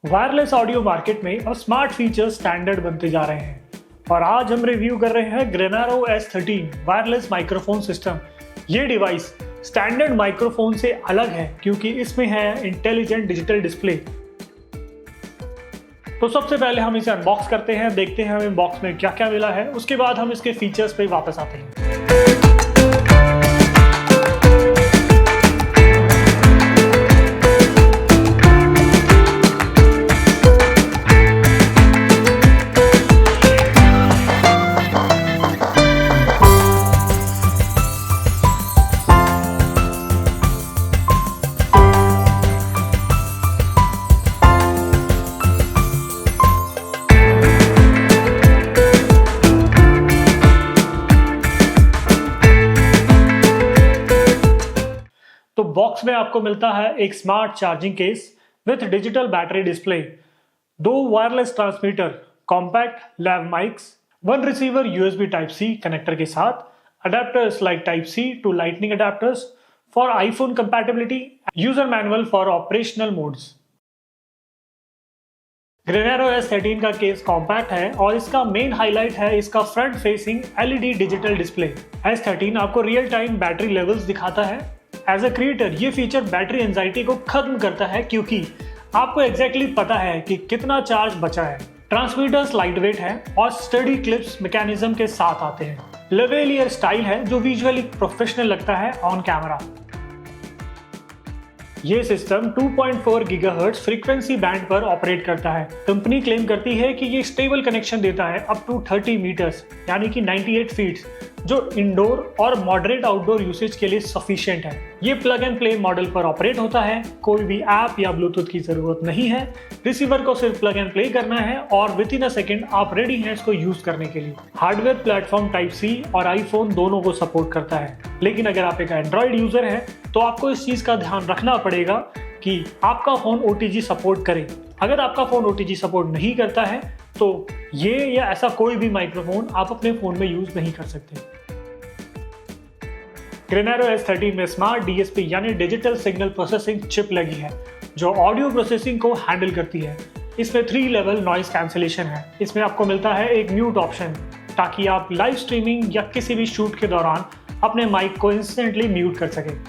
Wireless audio market में अब smart features standard बनते जा रहे हैं और आज हम रिव्यू कर रहे हैं ग्रेनारो S13 वायरलेस माइक्रोफोन सिस्टम। ये डिवाइस स्टैंडर्ड माइक्रोफोन से अलग है क्योंकि इसमें है इंटेलिजेंट डिजिटल डिस्प्ले। तो सबसे पहले हम इसे अनबॉक्स करते हैं, देखते हैं हमें बॉक्स में क्या क्या मिला है, उसके बाद हम इसके फीचर्स पे वापस आते हैं। तो बॉक्स में आपको मिलता है एक smart charging case with digital battery display, 2 wireless transmitter, compact lav mics, 1 receiver USB Type-C connector के साथ, adapters like Type-C to Lightning adapters for iPhone compatibility, user manual for operational modes. ग्रेनारो S13 का case compact है और इसका main highlight है इसका front facing LED digital display. S13 आपको रियल टाइम बैटरी लेवल्स दिखाता है। एज अ क्रिएटर ये फीचर बैटरी एंजाइटी को खत्म करता है क्योंकि आपको एग्जैक्टली पता है कि कितना चार्ज बचा है। ट्रांसमीटर्स लाइटवेट है और स्टडी क्लिप्स मैकेनिज्म के साथ आते हैं। लेवेलियर स्टाइल है जो विजुअली प्रोफेशनल लगता है ऑन कैमरा। ये सिस्टम 2.4 गीगाहर्ट्ज फ्रीक्वेंसी बैंड पर ऑपरेट करता है। कंपनी क्लेम करती है कि ये स्टेबल कनेक्शन देता है अप टू 30 मीटर्स यानी कि 98 फीट, जो इंडोर और मॉडरेट आउटडोर यूसेज के लिए सफिशिएंट है। ये प्लग एंड प्ले मॉडल पर ऑपरेट होता है, कोई भी ऐप या ब्लूटूथ की जरूरत नहीं है। रिसीवर को सिर्फ प्लग एंड प्ले करना है और विद इन अ सेकेंड आप रेडी हैं इसको यूज करने के लिए। हार्डवेयर प्लेटफॉर्म Type-C और आईफोन दोनों को सपोर्ट करता है, लेकिन अगर आप एक एंड्रॉइड यूजर हैं तो आपको इस चीज का ध्यान रखना पड़ेगा कि आपका फोन OTG सपोर्ट करे। अगर आपका फोन OTG सपोर्ट नहीं करता है तो ये या ऐसा कोई भी माइक्रोफोन आप अपने फोन में यूज नहीं कर सकते। ग्रेनारो S13 में स्मार्ट DSP यानी डिजिटल सिग्नल प्रोसेसिंग चिप लगी है जो ऑडियो प्रोसेसिंग को हैंडल करती है। इसमें 3 लेवल नॉइज कैंसिलेशन है। इसमें आपको मिलता है एक म्यूट ऑप्शन ताकि आप लाइव स्ट्रीमिंग या किसी भी शूट के दौरान अपने माइक को इंस्टेंटली म्यूट कर सकें।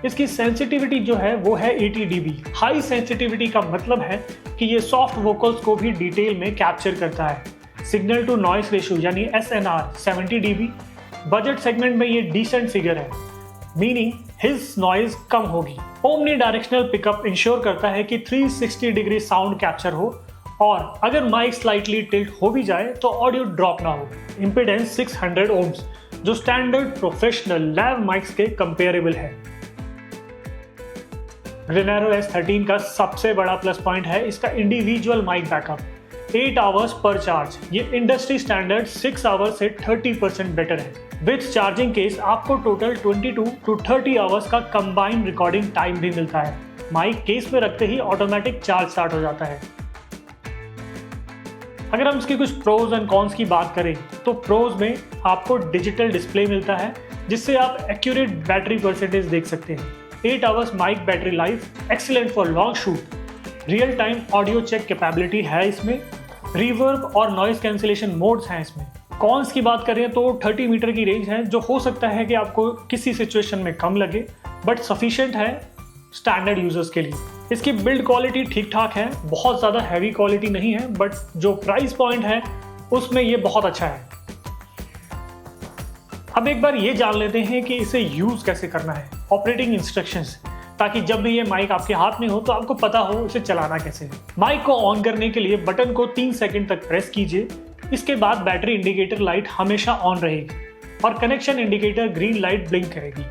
इसकी सेंसिटिविटी जो है वो है 80 dB। हाई सेंसिटिविटी का मतलब है कि ये सॉफ्ट वोकल्स को भी डिटेल में कैप्चर करता है। सिग्नल टू नॉइस रेशियो यानी SNR 70 dB। बजट सेगमेंट में ये डिसेंट फिगर है, मीनिंग हिज नॉइज कम होगी। ओमनी डायरेक्शनल पिकअप इंश्योर करता है कि 360 डिग्री साउंड कैप्चर हो और अगर माइक स्लाइटली टिल्ट हो भी जाए तो ऑडियो ड्रॉप ना हो। इम्पीडेंस 600 ohms जो स्टैंडर्ड प्रोफेशनल लैव माइक्स के कंपेरेबल है। ग्रेनारो S13 का सबसे बड़ा प्लस पॉइंट है इसका इंडिविजुअल माइक बैकअप, 8 आवर्स पर चार्ज। ये इंडस्ट्री स्टैंडर्ड 6 आवर्स से 30% बेटर है। विथ चार्जिंग केस आपको टोटल 22 to 30 आवर्स का कंबाइंड रिकॉर्डिंग टाइम भी मिलता है। माइक केस में रखते ही ऑटोमेटिक चार्ज स्टार्ट हो जाता है। अगर हम इसके कुछ प्रोज एंड कॉन्स की बात करें तो प्रोज में आपको डिजिटल डिस्प्ले मिलता है जिससे आप एक्यूरेट बैटरी परसेंटेज देख सकते हैं। 8 hours mic battery life, excellent for long shoot. Real time audio check capability है इसमें। रिवर्ब और नॉइज कैंसिलेशन मोड्स हैं इसमें। कॉन्स की बात करें तो 30 मीटर की रेंज है जो हो सकता है कि आपको किसी सिचुएशन में कम लगे, बट सफिशिएंट है स्टैंडर्ड यूजर्स के लिए। इसकी बिल्ड क्वालिटी ठीक ठाक है, बहुत ज़्यादा हैवी क्वालिटी नहीं है, बट जो प्राइस पॉइंट है उसमें ये बहुत अच्छा है। अब एक बार ये जान लेते हैं कि इसे यूज कैसे करना है, ऑपरेटिंग इंस्ट्रक्शंस, ताकि जब भी ये माइक आपके हाथ में हो तो आपको पता हो इसे चलाना कैसे है। माइक को ऑन करने के लिए बटन को 3 सेकंड तक प्रेस कीजिए। इसके बाद बैटरी इंडिकेटर लाइट हमेशा ऑन रहेगी और connection indicator green light blink करेगी।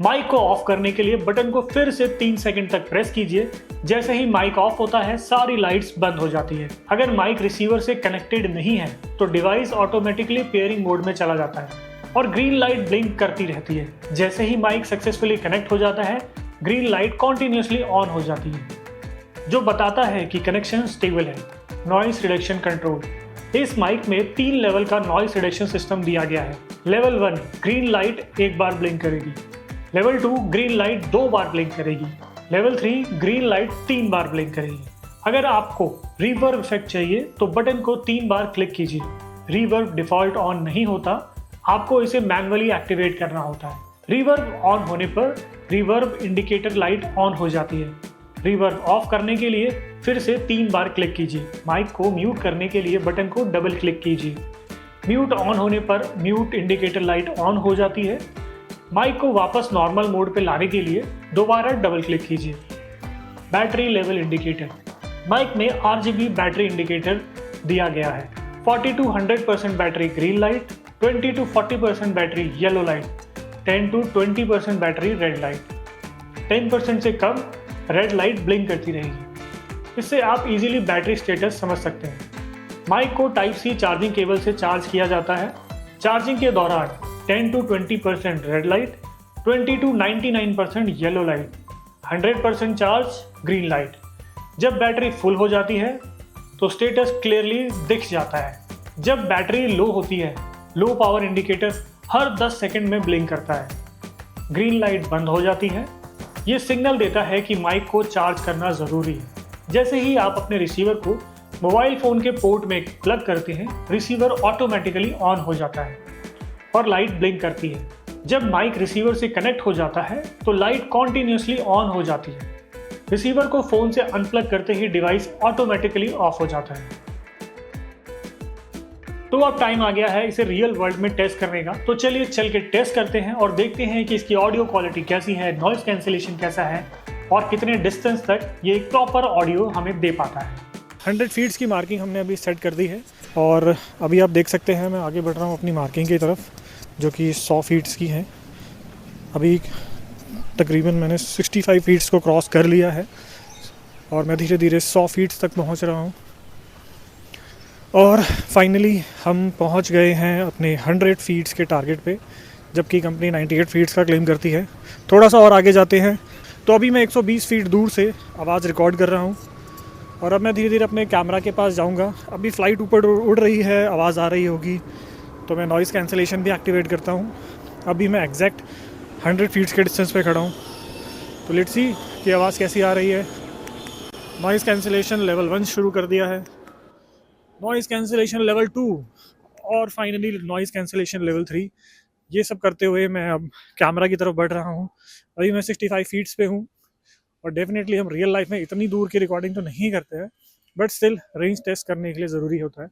माइक को ऑफ करने के लिए बटन को फिर से 3 सेकंड तक प्रेस कीजिए। जैसे ही माइक ऑफ होता है सारी लाइट्स बंद हो जाती है। अगर माइक रिसीवर से कनेक्टेड नहीं है तो डिवाइस ऑटोमेटिकली पेयरिंग मोड में चला जाता है और ग्रीन लाइट ब्लिंक करती रहती है। जैसे ही माइक सक्सेसफुली कनेक्ट हो जाता है ग्रीन लाइट कॉन्टिन्यूसली ऑन हो जाती है, जो बताता है कि कनेक्शन स्टेबल है। नॉइस रिडक्शन कंट्रोल, इस माइक में 3 लेवल का नॉइस रिडक्शन सिस्टम दिया गया है। लेवल 1 ग्रीन लाइट एक बार ब्लिंक करेगी, लेवल 2 ग्रीन लाइट 2 बार ब्लिंक करेगी, लेवल 3 ग्रीन लाइट 3 बार ब्लिंक करेगी। अगर आपको रिवर्ब इफेक्ट चाहिए तो बटन को 3 बार क्लिक कीजिए। रिवर्ब डिफॉल्ट ऑन नहीं होता, आपको इसे मैन्युअली एक्टिवेट करना होता है। रिवर्ब ऑन होने पर रिवर्ब इंडिकेटर लाइट ऑन हो जाती है। रिवर्ब ऑफ करने के लिए फिर से 3 बार क्लिक कीजिए। माइक को म्यूट करने के लिए बटन को डबल क्लिक कीजिए। म्यूट ऑन होने पर म्यूट इंडिकेटर लाइट ऑन हो जाती है। माइक को वापस नॉर्मल मोड पे लाने के लिए दोबारा डबल क्लिक कीजिए। बैटरी लेवल इंडिकेटर, माइक में RGB बैटरी इंडिकेटर दिया गया है। 40 to 100% battery green light, 20 to 40% battery yellow light, 10 to 20% battery red light. 10% से कम रेड लाइट ब्लिंक करती रहेगी। इससे आप इजीली बैटरी स्टेटस समझ सकते हैं। माइक को टाइप C चार्जिंग केबल से चार्ज किया जाता है। चार्जिंग के दौरान 10 to 20% red light, 20 to 99% yellow light, 100% charge green light. जब बैटरी फुल हो जाती है तो स्टेटस क्लियरली दिख जाता है। जब बैटरी लो होती है, लो पावर इंडिकेटर हर 10 सेकंड में ब्लिंक करता है। ग्रीन लाइट बंद हो जाती है। ये सिग्नल देता है कि माइक को चार्ज करना ज़रूरी है। जैसे ही आप अपने रिसीवर को मोबाइल फ़ोन के पोर्ट में प्लग करते हैं, रिसीवर ऑटोमेटिकली ऑन हो जाता है और लाइट ब्लिंक करती है। जब माइक रिसीवर से कनेक्ट हो जाता है तो लाइट कॉन्टिन्यूसली ऑन हो जाती है। रिसीवर को फ़ोन से अनप्लग करते ही डिवाइस ऑटोमेटिकली ऑफ हो जाता है। तो अब टाइम आ गया है इसे रियल वर्ल्ड में टेस्ट करने का। तो चलिए चल के टेस्ट करते हैं और देखते हैं कि इसकी ऑडियो क्वालिटी कैसी है, नॉइस कैंसिलेशन कैसा है और कितने डिस्टेंस तक ये एक प्रॉपर ऑडियो हमें दे पाता है। 100 फीट्स की मार्किंग हमने अभी सेट कर दी है और अभी आप देख सकते हैं मैं आगे बढ़ रहा हूँ अपनी मार्किंग की तरफ, जो कि 100 फीट्स की है। अभी तकरीबन मैंने 65 फीट्स को क्रॉस कर लिया है और मैं धीरे धीरे 100 फीट्स तक पहुँच रहा हूँ और फाइनली हम पहुँच गए हैं अपने 100 फीट्स के टारगेट पे, जबकि कंपनी 98 फीट्स का क्लेम करती है। थोड़ा सा और आगे जाते हैं। तो अभी मैं 120 फीट दूर से आवाज़ रिकॉर्ड कर रहा हूँ और अब मैं धीरे धीरे अपने कैमरा के पास जाऊँगा। अभी फ़्लाइट ऊपर उड़ रही है, आवाज़ आ रही होगी, तो मैं नॉइज़ कैंसिलेशन भी एक्टिवेट करता हूँ। अभी मैं एग्जैक्ट 100 फीट्स के डिस्टेंस पे खड़ा हूँ, तो लेट्स सी कि आवाज़ कैसी आ रही है। नॉइज़ कैंसिलेशन लेवल 1 शुरू कर दिया है, नॉइज़ कैंसिलेशन लेवल 2 और फाइनली नॉइज़ कैंसिलेशन लेवल 3। ये सब करते हुए मैं अब कैमरा की तरफ बढ़ रहा हूँ। अभी मैं 65 फीट्स पे हूँ और डेफिनेटली हम रियल लाइफ में इतनी दूर की रिकॉर्डिंग तो नहीं करते हैं, बट स्टिल रेंज टेस्ट करने के लिए ज़रूरी होता है।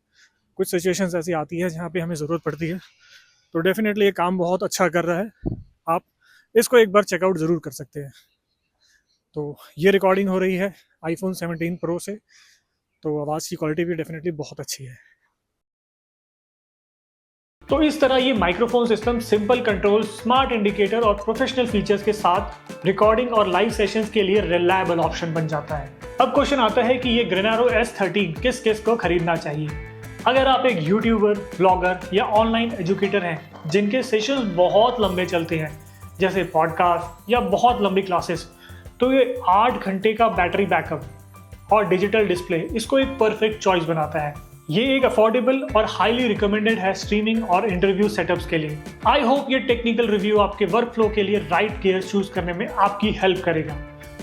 कुछ सिचुएशंस ऐसी आती है जहाँ पे हमें ज़रूरत पड़ती है, तो डेफिनेटली ये काम बहुत अच्छा कर रहा है। आप इसको एक बार चेकआउट ज़रूर कर सकते हैं। तो ये रिकॉर्डिंग हो रही है iPhone 17 Pro से, तो आवाज़ की क्वालिटी भी डेफिनेटली बहुत अच्छी है। तो इस तरह ये microphone system simple control, smart indicator और प्रोफेशनल फीचर्स के साथ रिकॉर्डिंग और लाइव सेशंस के लिए रिलायबल ऑप्शन बन जाता है। अब क्वेश्चन आता है कि ये Grenaro S13 किस किस को खरीदना चाहिए। अगर आप एक यूट्यूबर, ब्लॉगर या ऑनलाइन एजुकेटर हैं जिनके सेशंस बहुत लंबे चलते हैं, जैसे पॉडकास्ट या बहुत लंबी क्लासेस, तो ये 8 घंटे का बैटरी बैकअप और डिजिटल डिस्प्ले इसको एक परफेक्ट चॉइस बनाता है। ये एक अफोर्डेबल और हाईली रिकमेंडेड है स्ट्रीमिंग और इंटरव्यू सेटअप्स के लिए। आई होप ये टेक्निकल रिव्यू आपके वर्क फ्लो के लिए राइट गियर चूज करने में आपकी हेल्प करेगा।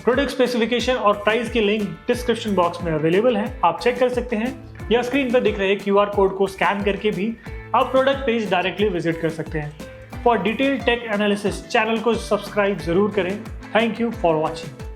प्रोडक्ट स्पेसिफिकेशन और प्राइस की लिंक डिस्क्रिप्शन बॉक्स में अवेलेबल है, आप चेक कर सकते हैं, या स्क्रीन पर दिख रहे QR कोड को स्कैन करके भी आप प्रोडक्ट पेज डायरेक्टली विजिट कर सकते हैं। For detail tech analysis channel को सब्सक्राइब जरूर करें। Thank you for watching.